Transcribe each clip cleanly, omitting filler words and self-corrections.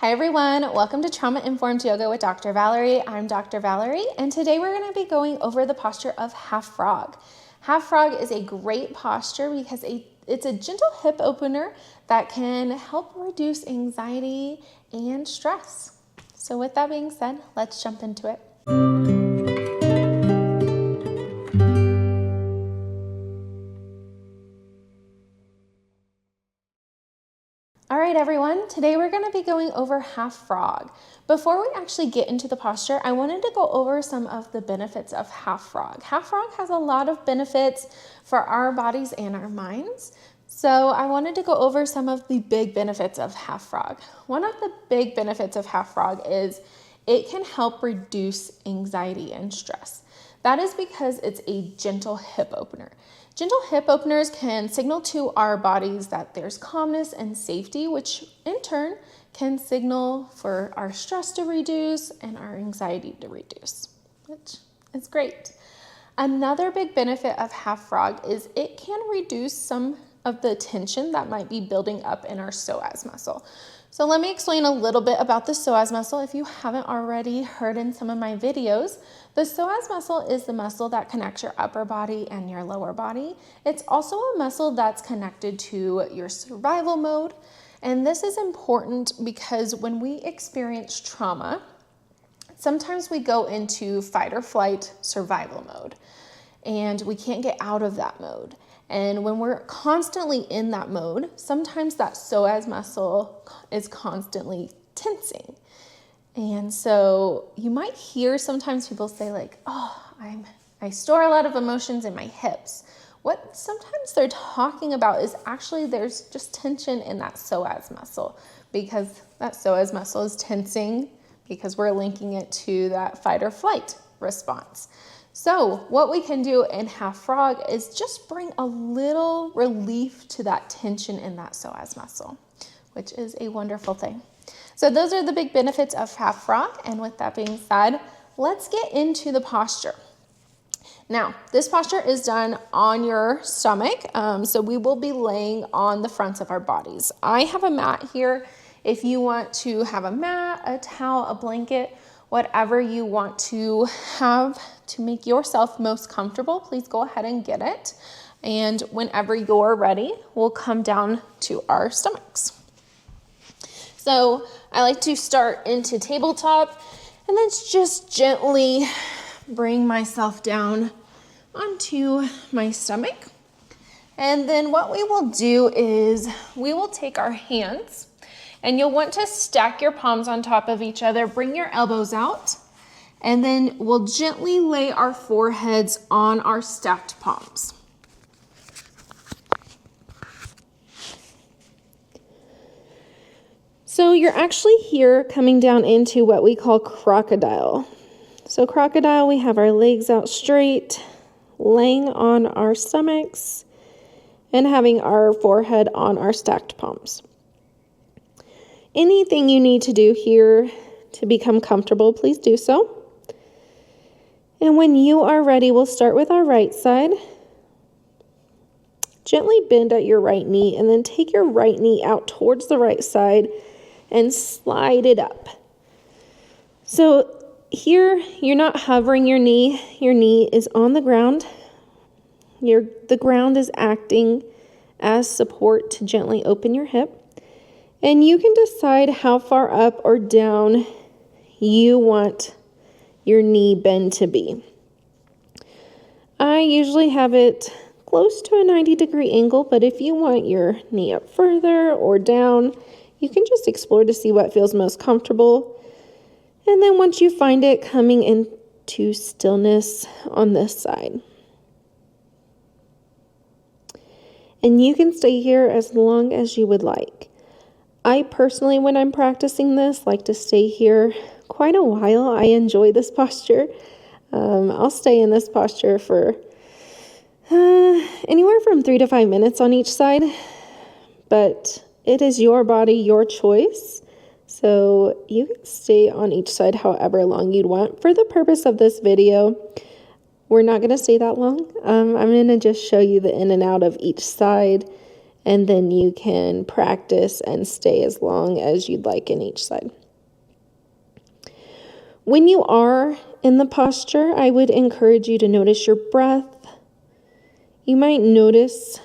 Hi everyone, welcome to Trauma Informed Yoga with Dr. Valerie. I'm Dr. Valerie, and today we're going to be going over the posture of half frog. Half frog is a great posture because it's a gentle hip opener that can help reduce anxiety and stress. So with that being said, let's jump into it. All right, everyone, today we're going to be going over half frog. Before we actually get into the posture, I wanted to go over some of the benefits of half frog. Half frog has a lot of benefits for our bodies and our minds. So I wanted to go over some of the big benefits of half frog. One of the big benefits of half frog is it can help reduce anxiety and stress. That is because it's a gentle hip opener. Gentle hip openers can signal to our bodies that there's calmness and safety, which in turn can signal for our stress to reduce and our anxiety to reduce, which is great. Another big benefit of half frog is it can reduce some of the tension that might be building up in our psoas muscle. So let me explain a little bit about the psoas muscle if you haven't already heard in some of my videos. The psoas muscle is the muscle that connects your upper body and your lower body. It's also a muscle that's connected to your survival mode. And this is important because when we experience trauma, sometimes we go into fight or flight survival mode and we can't get out of that mode. And when we're constantly in that mode, sometimes that psoas muscle is constantly tensing. And so you might hear sometimes people say like, oh, I store a lot of emotions in my hips. What sometimes they're talking about is actually there's just tension in that psoas muscle because that psoas muscle is tensing because we're linking it to that fight or flight response. So what we can do in half frog is just bring a little relief to that tension in that psoas muscle, which is a wonderful thing. So those are the big benefits of half frog. And with that being said, let's get into the posture. Now, this posture is done on your stomach. So we will be laying on the fronts of our bodies. I have a mat here. If you want to have a mat, a towel, a blanket, whatever you want to have to make yourself most comfortable, please go ahead and get it. And whenever you're ready, we'll come down to our stomachs. So I like to start into tabletop and then just gently bring myself down onto my stomach. And then what we will do is we will take our hands and you'll want to stack your palms on top of each other, bring your elbows out, and then we'll gently lay our foreheads on our stacked palms. So you're actually here coming down into what we call crocodile. So crocodile, we have our legs out straight, laying on our stomachs, and having our forehead on our stacked palms. Anything you need to do here to become comfortable, please do so. And when you are ready, we'll start with our right side. Gently bend at your right knee and then take your right knee out towards the right side and slide it up. So here, you're not hovering your knee is on the ground. The ground is acting as support to gently open your hip. And you can decide how far up or down you want your knee bend to be. I usually have it close to a 90-degree angle, but if you want your knee up further or down, you can just explore to see what feels most comfortable. And then once you find it, coming into stillness on this side. And you can stay here as long as you would like. I personally, when I'm practicing this, like to stay here quite a while. I enjoy this posture. I'll stay in this posture for anywhere from 3 to 5 minutes on each side, but it is your body, your choice. So you can stay on each side however long you'd want. For the purpose of this video, we're not going to stay that long. I'm going to just show you the in and out of each side and then you can practice and stay as long as you'd like in each side. When you are in the posture, I would encourage you to notice your breath. You might notice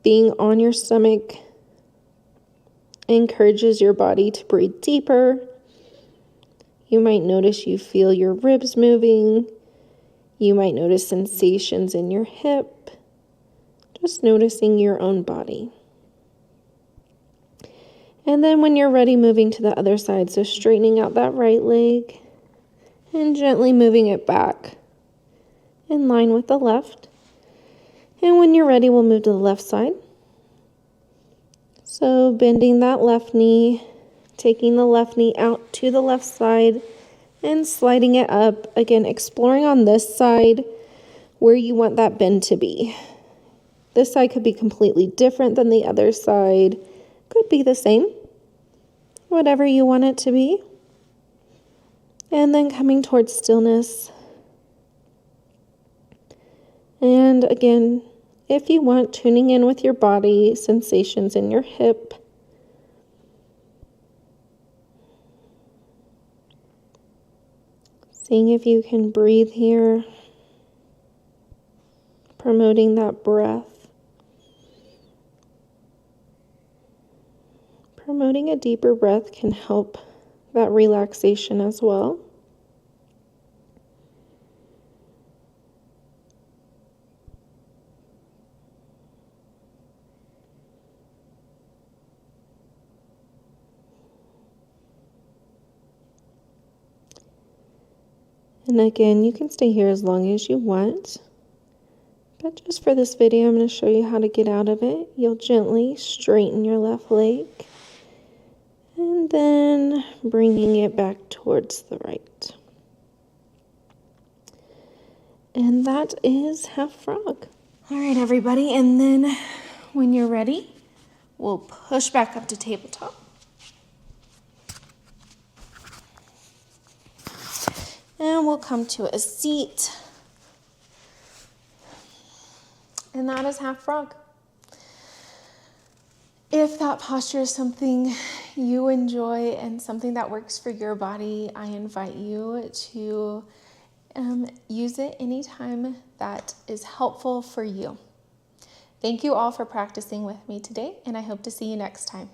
being on your stomach encourages your body to breathe deeper. You might notice you feel your ribs moving. You might notice sensations in your hip. Just noticing your own body. And then when you're ready, moving to the other side. So straightening out that right leg and gently moving it back in line with the left. And when you're ready, we'll move to the left side. So bending that left knee, taking the left knee out to the left side and sliding it up. Again, exploring on this side where you want that bend to be. This side could be completely different than the other side. Could be the same, whatever you want it to be. And then coming towards stillness. And again, if you want, tuning in with your body, sensations in your hip. Seeing if you can breathe here. Promoting that breath. Promoting a deeper breath can help that relaxation as well. And again, you can stay here as long as you want. But just for this video, I'm going to show you how to get out of it. You'll gently straighten your left leg. And then bringing it back towards the right. And that is half frog. All right, everybody. And then when you're ready, we'll push back up to tabletop. And we'll come to a seat. And that is half frog. If that posture is something you enjoy and something that works for your body, I invite you to use it anytime that is helpful for you. Thank you all for practicing with me today, and I hope to see you next time.